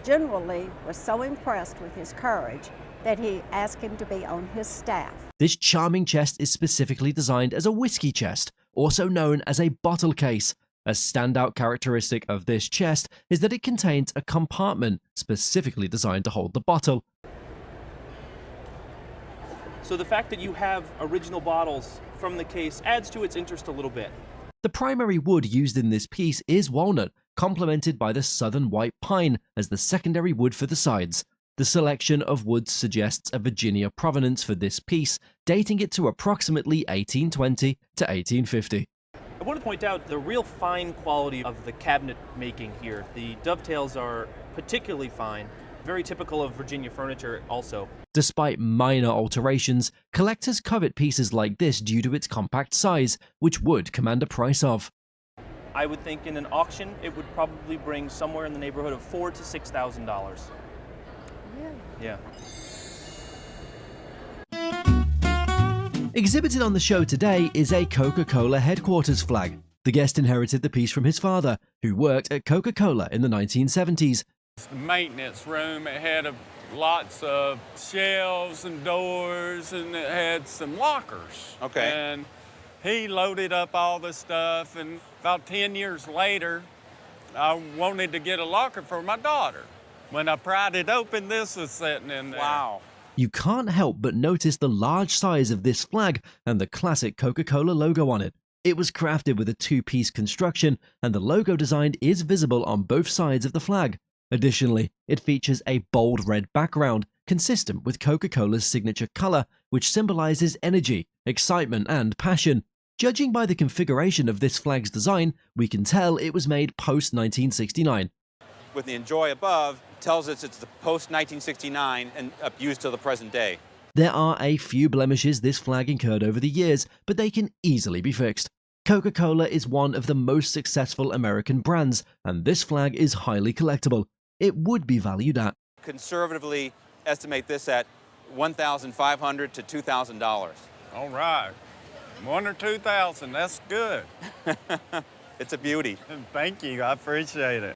General Lee was so impressed with his courage that he asked him to be on his staff. This charming chest is specifically designed as a whiskey chest, also known as a bottle case. A standout characteristic of this chest is that it contains a compartment specifically designed to hold the bottle. So the fact that you have original bottles from the case adds to its interest a little bit. The primary wood used in this piece is walnut, complemented by the southern white pine as the secondary wood for the sides. The selection of woods suggests a Virginia provenance for this piece, dating it to approximately 1820 to 1850. I want to point out the real fine quality of the cabinet making here. The dovetails are particularly fine, very typical of Virginia furniture also. Despite minor alterations, collectors covet pieces like this due to its compact size, which would command a price of. I would think in an auction it would probably bring somewhere in the neighborhood of $4,000 to $6,000. Yeah. Exhibited on the show today is a Coca-Cola headquarters flag. The guest inherited the piece from his father, who worked at Coca-Cola in the 1970s. The maintenance room, it had lots of shelves and doors, and it had some lockers. Okay. And he loaded up all the stuff, and about 10 years later, I wanted to get a locker for my daughter. When I pried it open, this was sitting in there. Wow. You can't help but notice the large size of this flag and the classic Coca-Cola logo on it. It was crafted with a two-piece construction, and the logo design is visible on both sides of the flag. Additionally, it features a bold red background, consistent with Coca-Cola's signature color, which symbolizes energy, excitement, and passion. Judging by the configuration of this flag's design, we can tell it was made post-1969. With the Enjoy above, tells us it's the post-1969 and used till the present day. There are a few blemishes this flag incurred over the years, but they can easily be fixed. Coca-Cola is one of the most successful American brands, and this flag is highly collectible. It would be valued at Conservatively estimate this at $1,500 to $2,000. All right. 1 or 2,000, that's good. It's a beauty. Thank you, I appreciate it.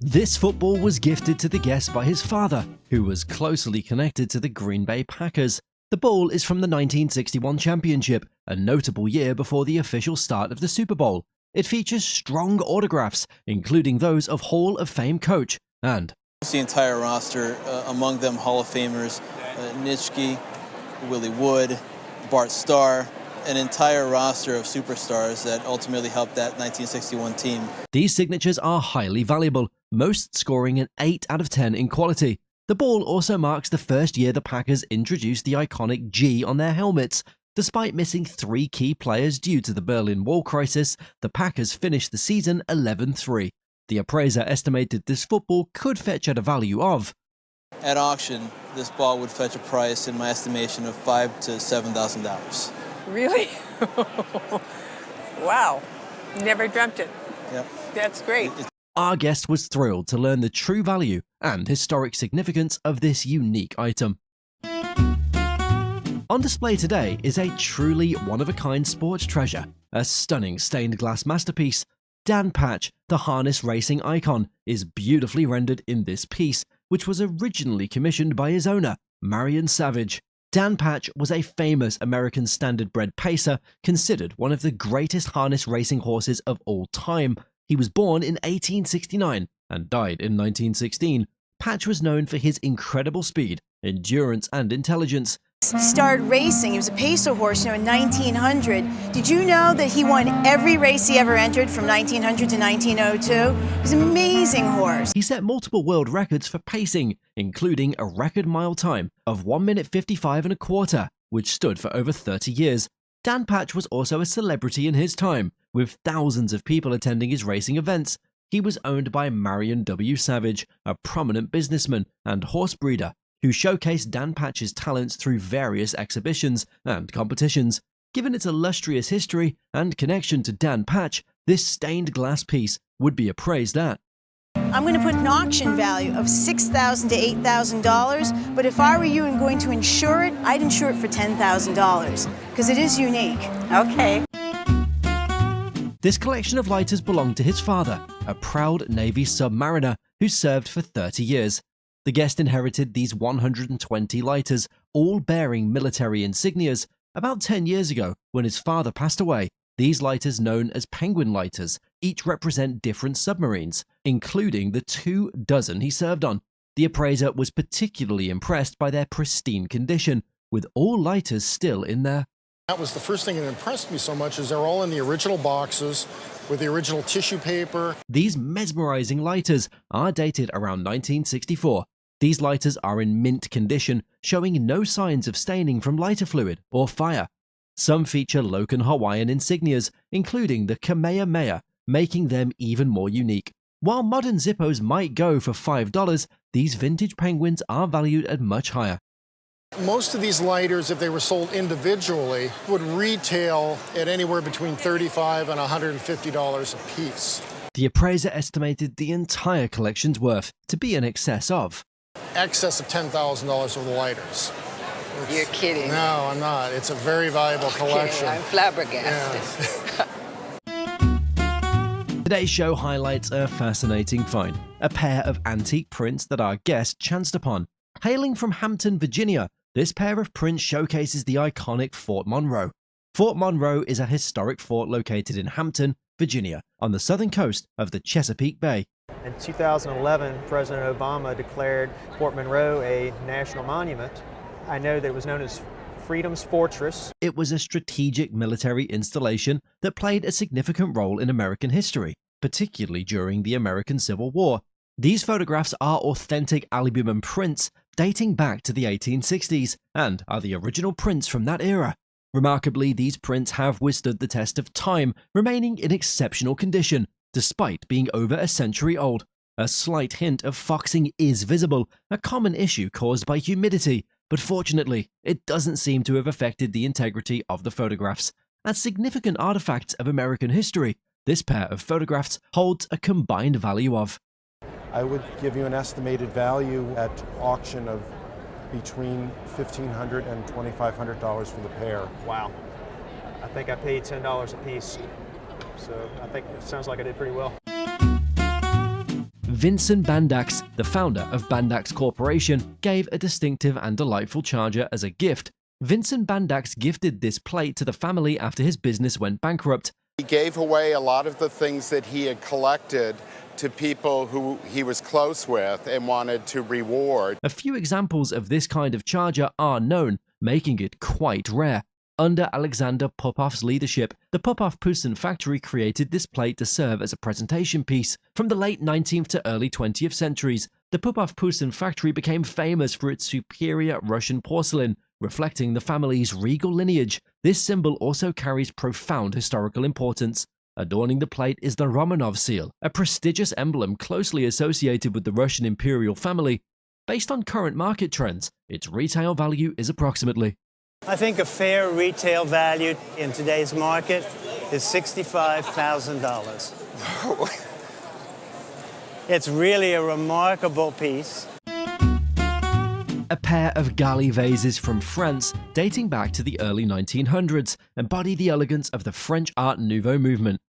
This football was gifted to the guest by his father, who was closely connected to the Green Bay Packers. The ball is from the 1961 championship, a notable year before the official start of the Super Bowl. It features strong autographs, including those of Hall of Fame coach and the entire roster, among them Hall of Famers, Nitschke, Willie Wood, Bart Starr, an entire roster of superstars that ultimately helped that 1961 team. These signatures are highly valuable, most scoring an 8 out of 10 in quality. The ball also marks the first year the Packers introduced the iconic G on their helmets. Despite missing 3 key players due to the Berlin Wall crisis, the Packers finished the season 11-3. The appraiser estimated this football could fetch at a value of, at auction, this ball would fetch a price, in my estimation, of $5,000 to $7,000. Really? Wow. Never dreamt it. Yep. That's great. Our guest was thrilled to learn the true value and historic significance of this unique item. On display today is a truly one-of-a-kind sports treasure, a stunning stained glass masterpiece. Dan Patch, the harness racing icon, is beautifully rendered in this piece, which was originally commissioned by his owner, Marion Savage. Dan Patch was a famous American standardbred pacer, considered one of the greatest harness racing horses of all time. He was born in 1869 and died in 1916. Patch was known for his incredible speed, endurance, and intelligence. He started racing. He was a pacer horse, in 1900. Did you know that he won every race he ever entered from 1900 to 1902? He was an amazing horse. He set multiple world records for pacing, including a record mile time of 1 minute 55 1/4, which stood for over 30 years. Dan Patch was also a celebrity in his time, with thousands of people attending his racing events. He was owned by Marion W. Savage, a prominent businessman and horse breeder, who showcased Dan Patch's talents through various exhibitions and competitions. Given its illustrious history and connection to Dan Patch, this stained glass piece would be appraised at, I'm going to put an auction value of $6,000 to $8,000, but if I were you and going to insure it, I'd insure it for $10,000, because it is unique. Okay. This collection of lighters belonged to his father, a proud Navy submariner who served for 30 years. The guest inherited these 120 lighters, all bearing military insignias. About 10 years ago, when his father passed away, these lighters, known as penguin lighters, each represent different submarines, including the 24 he served on. The appraiser was particularly impressed by their pristine condition, with all lighters still in there. That was the first thing that impressed me so much, is they're all in the original boxes with the original tissue paper. These mesmerizing lighters are dated around 1964. These lighters are in mint condition, showing no signs of staining from lighter fluid or fire. Some feature Locan Hawaiian insignias, including the Kamehameha, making them even more unique. While modern Zippos might go for $5, these vintage penguins are valued at much higher. Most of these lighters, if they were sold individually, would retail at anywhere between $35 and $150 a piece. The appraiser estimated the entire collection's worth to be in excess of excess of $10,000 for the lighters. You're kidding. No, I'm not. It's a very valuable collection. I'm flabbergasted. Yeah. Today's show highlights a fascinating find, a pair of antique prints that our guest chanced upon. Hailing from Hampton, Virginia, this pair of prints showcases the iconic Fort Monroe. Fort Monroe is a historic fort located in Hampton, Virginia, on the southern coast of the Chesapeake Bay. In 2011, President Obama declared Fort Monroe a national monument. I know that it was known as Freedom's Fortress. It was a strategic military installation that played a significant role in American history, particularly during the American Civil War. These photographs are authentic albumen prints dating back to the 1860s and are the original prints from that era. Remarkably, these prints have withstood the test of time, remaining in exceptional condition, despite being over a century old. A slight hint of foxing is visible, a common issue caused by humidity, but fortunately, it doesn't seem to have affected the integrity of the photographs. As significant artifacts of American history, this pair of photographs holds a combined value of, I would give you an estimated value at auction of between $1,500 and $2,500 for the pair. Wow. I think I paid $10 a piece. So I think it sounds like I did pretty well. Vincent Bandax, the founder of Bandax Corporation, gave a distinctive and delightful charger as a gift. Vincent Bandax gifted this plate to the family after his business went bankrupt. He gave away a lot of the things that he had collected to people who he was close with and wanted to reward. A few examples of this kind of charger are known, making it quite rare. Under Alexander Popoff's leadership, the Popoff-Poussin factory created this plate to serve as a presentation piece. From the late 19th to early 20th centuries, the Popoff-Poussin factory became famous for its superior Russian porcelain, reflecting the family's regal lineage. This symbol also carries profound historical importance. Adorning the plate is the Romanov seal, a prestigious emblem closely associated with the Russian imperial family. Based on current market trends, its retail value is approximately I think a fair retail value in today's market is $65,000. It's really a remarkable piece. A pair of Galie vases from France, dating back to the early 1900s, embody the elegance of the French Art Nouveau movement.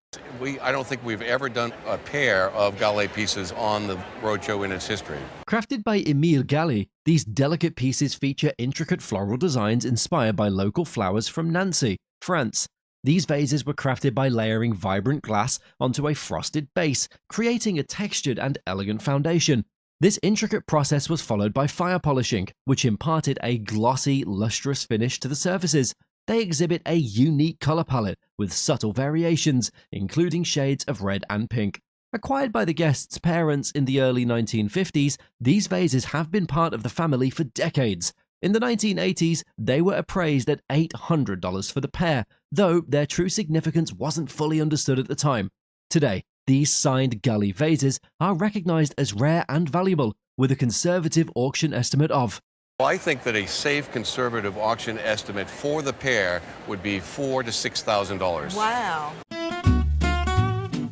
I don't think we've ever done a pair of Galie pieces on the Roadshow in its history. Crafted by Émile Galie, these delicate pieces feature intricate floral designs inspired by local flowers from Nancy, France. These vases were crafted by layering vibrant glass onto a frosted base, creating a textured and elegant foundation. This intricate process was followed by fire polishing, which imparted a glossy, lustrous finish to the surfaces. They exhibit a unique color palette with subtle variations, including shades of red and pink. Acquired by the guests' parents in the early 1950s, these vases have been part of the family for decades. In the 1980s, they were appraised at $800 for the pair, though their true significance wasn't fully understood at the time. Today, these signed Galie vases are recognized as rare and valuable, with a conservative auction estimate of Well, I think that a safe conservative auction estimate for the pair would be $4,000 to $6,000. Wow.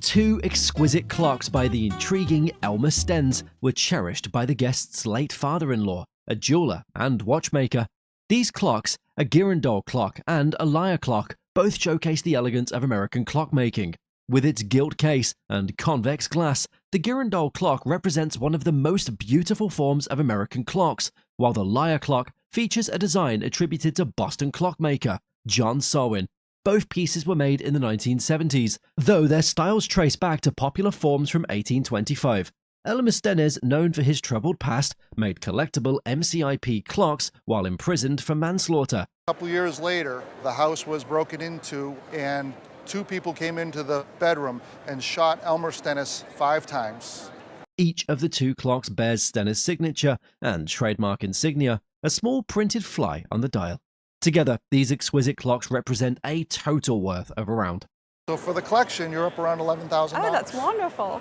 Two exquisite clocks by the intriguing Elmer Stenz were cherished by the guest's late father-in-law, a jeweler and watchmaker. These clocks, a Girandol clock and a lyre clock, both showcase the elegance of American clockmaking. With its gilt case and convex glass, the Girandol clock represents one of the most beautiful forms of American clocks, while the lyre clock features a design attributed to Boston clockmaker John Sarwin. Both pieces were made in the 1970s, though their styles trace back to popular forms from 1825. Elmer Stenz, known for his troubled past, made collectible MCIP clocks while imprisoned for manslaughter. A couple years later, the house was broken into and two people came into the bedroom and shot Elmer Stenz 5 times. Each of the two clocks bears Stenz' signature and trademark insignia, a small printed fly on the dial. Together, these exquisite clocks represent a total worth of around. So for the collection, you're up around $11,000. Oh, that's wonderful.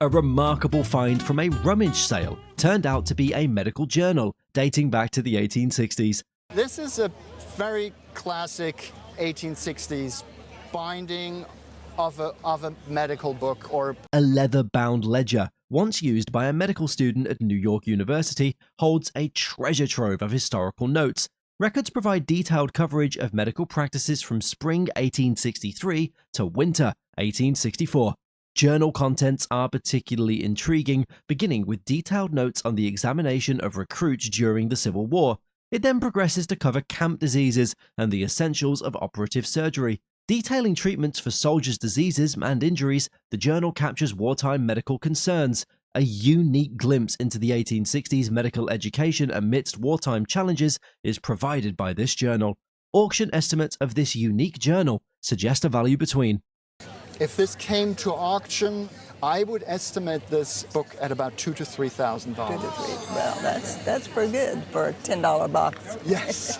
A remarkable find from a rummage sale turned out to be a medical journal dating back to the 1860s. This is a very classic 1860s binding of a medical book or a leather-bound ledger, once used by a medical student at New York University, holds a treasure trove of historical notes. Records provide detailed coverage of medical practices from spring 1863 to winter 1864. Journal contents are particularly intriguing, beginning with detailed notes on the examination of recruits during the Civil War. It then progresses to cover camp diseases and the essentials of operative surgery. Detailing treatments for soldiers' diseases and injuries, the journal captures wartime medical concerns. A unique glimpse into the 1860s medical education amidst wartime challenges is provided by this journal. Auction estimates of this unique journal suggest a value between. if this came to auction, I would estimate this book at about $2,000 to $3,000. $2,000 to $3,000. Well, that's pretty good for a $10 box. Yes.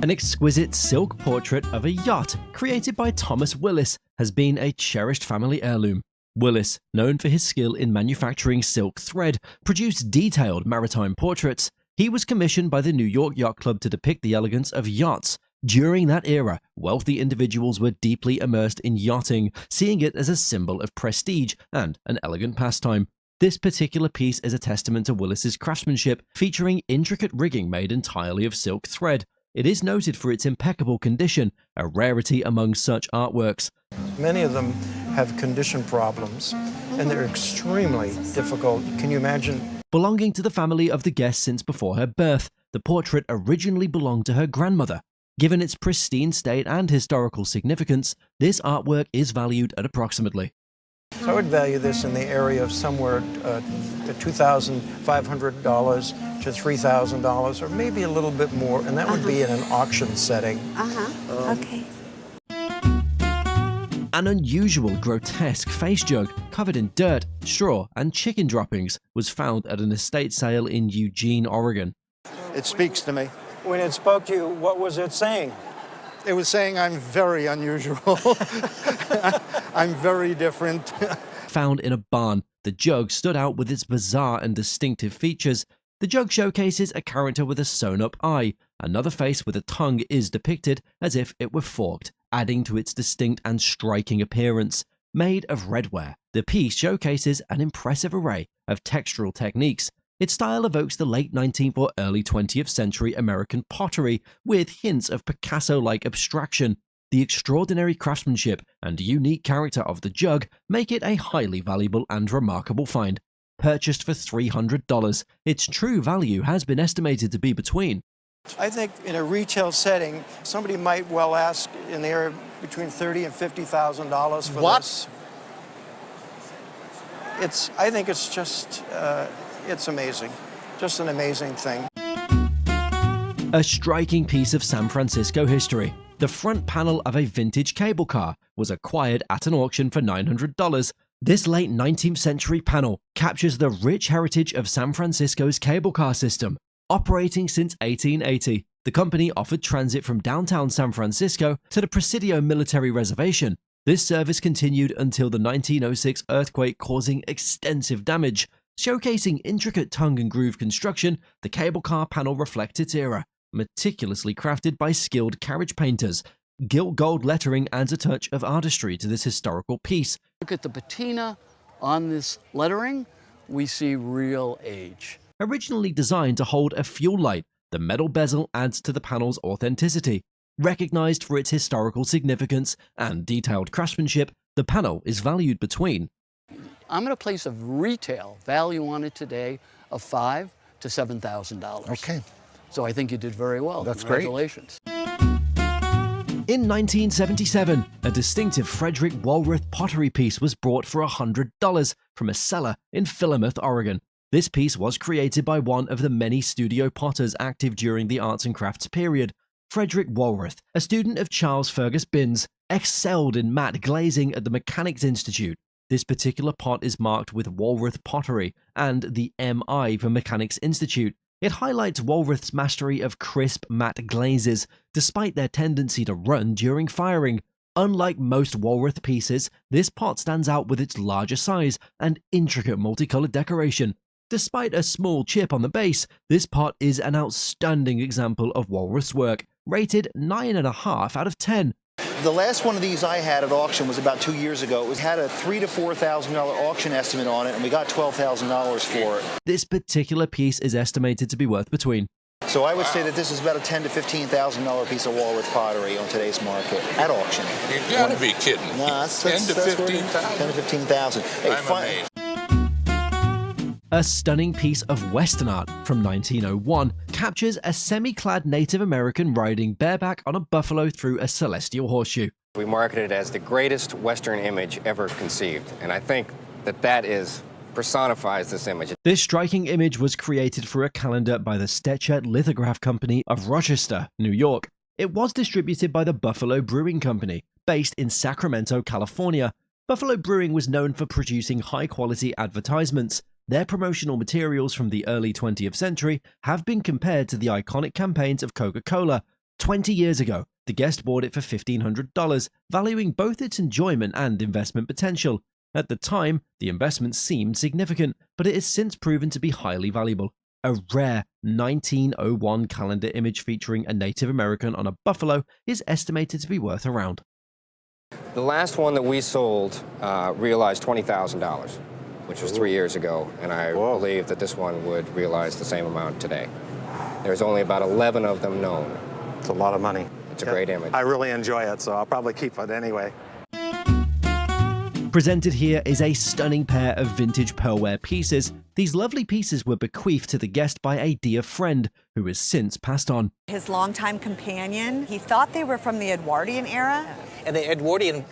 An exquisite silk portrait of a yacht created by Thomas Willis has been a cherished family heirloom. Willis, known for his skill in manufacturing silk thread, produced detailed maritime portraits. He was commissioned by the New York Yacht Club to depict the elegance of yachts, During that era, wealthy individuals were deeply immersed in yachting, seeing it as a symbol of prestige and an elegant pastime. This particular piece is a testament to Willis's craftsmanship, featuring intricate rigging made entirely of silk thread. It is noted for its impeccable condition, a rarity among such artworks. Many of them have condition problems, and they're extremely difficult. Can you imagine? Belonging to the family of the guest since before her birth, the portrait originally belonged to her grandmother. Given its pristine state and historical significance, this artwork is valued at approximately. So I would value this in the area of somewhere $2,500 to $3,000, or maybe a little bit more, and that would be in an auction setting. Okay. An unusual, grotesque face jug covered in dirt, straw, and chicken droppings was found at an estate sale in Eugene, Oregon. It speaks to me. When it spoke to you, what was it saying? It was saying I'm very unusual. I'm very different. Found in a barn, the jug stood out with its bizarre and distinctive features. The jug showcases a character with a sewn-up eye. Another face with a tongue is depicted as if it were forked, adding to its distinct and striking appearance. Made of redware, the piece showcases an impressive array of textural techniques. Its style evokes the late 19th or early 20th century American pottery, with hints of Picasso-like abstraction. The extraordinary craftsmanship and unique character of the jug make it a highly valuable and remarkable find. Purchased for $300, its true value has been estimated to be between. I think in a retail setting, somebody might well ask in the area between $30,000 and $50,000 for this. I think it's just, it's amazing. Just an amazing thing. A striking piece of San Francisco history. The front panel of a vintage cable car was acquired at an auction for $900. This late 19th century panel captures the rich heritage of San Francisco's cable car system. Operating since 1880, the company offered transit from downtown San Francisco to the Presidio Military Reservation. This service continued until the 1906 earthquake, causing extensive damage. Showcasing intricate tongue and groove construction, the cable car panel reflects its era, meticulously crafted by skilled carriage painters. Gilt gold lettering adds a touch of artistry to this historical piece. Look at the patina on this lettering, we see real age. Originally designed to hold a fuel light, the metal bezel adds to the panel's authenticity. Recognized for its historical significance and detailed craftsmanship, the panel is valued between. I'm going to place a retail value on it today of $5,000 to $7,000. Okay. So I think you did very well. That's great. Congratulations. In 1977, a distinctive Frederick Walworth pottery piece was brought for $100 from a seller in Philomath, Oregon. This piece was created by one of the many studio potters active during the arts and crafts period. Frederick Walworth, a student of Charles Fergus Binns, excelled in matte glazing at the Mechanics Institute. This particular pot is marked with Walworth pottery and the MI for Mechanics Institute. It highlights Walworth's mastery of crisp matte glazes, despite their tendency to run during firing. Unlike most Walworth pieces, this pot stands out with its larger size and intricate multicolored decoration. Despite a small chip on the base, this pot is an outstanding example of Walworth's work, rated 9.5 out of 10. The last one of these I had at auction was about 2 years ago. It had a $3,000 to $4,000 auction estimate on it, and we got $12,000 for it. This particular piece is estimated to be worth between. So I would say that this is about a $10,000 to $15,000 piece of Walworth pottery on today's market at auction. You gotta be kidding. Nah, that's 10 to 15,000. 10 to 15,000. Hey, I'm amazed. A stunning piece of Western art from 1901 captures a semi-clad Native American riding bareback on a buffalo through a celestial horseshoe. We marketed it as the greatest Western image ever conceived, and I think that personifies this image. This striking image was created for a calendar by the Stetcher Lithograph Company of Rochester, New York. It was distributed by the Buffalo Brewing Company, based in Sacramento, California. Buffalo Brewing was known for producing high-quality advertisements. Their promotional materials from the early 20th century have been compared to the iconic campaigns of Coca-Cola. 20 years ago, the guest bought it for $1,500, valuing both its enjoyment and investment potential. At the time, the investment seemed significant, but it has since proven to be highly valuable. A rare 1901 calendar image featuring a Native American on a buffalo is estimated to be worth around. The last one that we sold realized $20,000, which was 3 years ago, and I believe that this one would realize the same amount today. There's only about 11 of them known. It's a lot of money. It's a great image. I really enjoy it, so I'll probably keep it anyway. Presented here is a stunning pair of vintage pearlware pieces. These lovely pieces were bequeathed to the guest by a dear friend who has since passed on. His longtime companion, he thought they were from the Edwardian era. And the Edwardian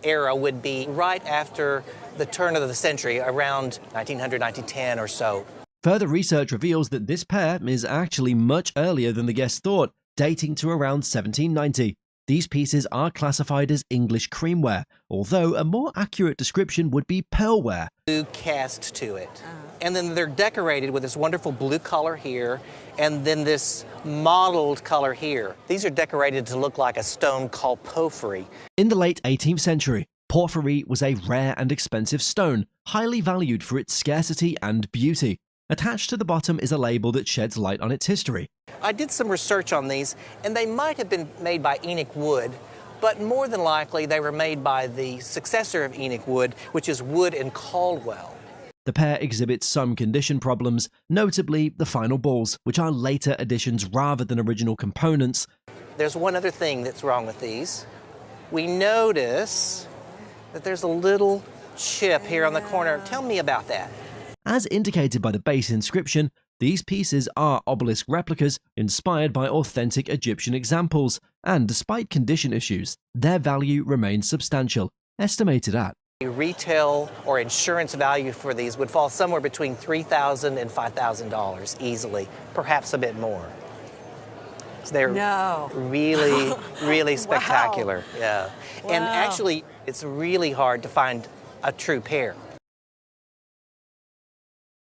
era would be right after the turn of the century, around 1900, 1910 or so. Further research reveals that this pair is actually much earlier than the guest thought, dating to around 1790. These pieces are classified as English creamware, although a more accurate description would be pearlware. Blue cast to it. And then they're decorated with this wonderful blue color here, and then this mottled color here. These are decorated to look like a stone called porphyry. In the late 18th century, porphyry was a rare and expensive stone, highly valued for its scarcity and beauty. Attached to the bottom is a label that sheds light on its history. I did some research on these, and they might have been made by Enoch Wood, but more than likely they were made by the successor of Enoch Wood, which is Wood and Caldwell. The pair exhibits some condition problems, notably the final balls, which are later additions rather than original components. There's one other thing that's wrong with these. We notice that there's a little chip here on the corner. Tell me about that. As indicated by the base inscription, these pieces are obelisk replicas inspired by authentic Egyptian examples, and despite condition issues, their value remains substantial, estimated at. The retail or insurance value for these would fall somewhere between $3,000 and $5,000 easily, perhaps a bit more. So they're really, really spectacular. Wow. Yeah. And actually, it's really hard to find a true pair.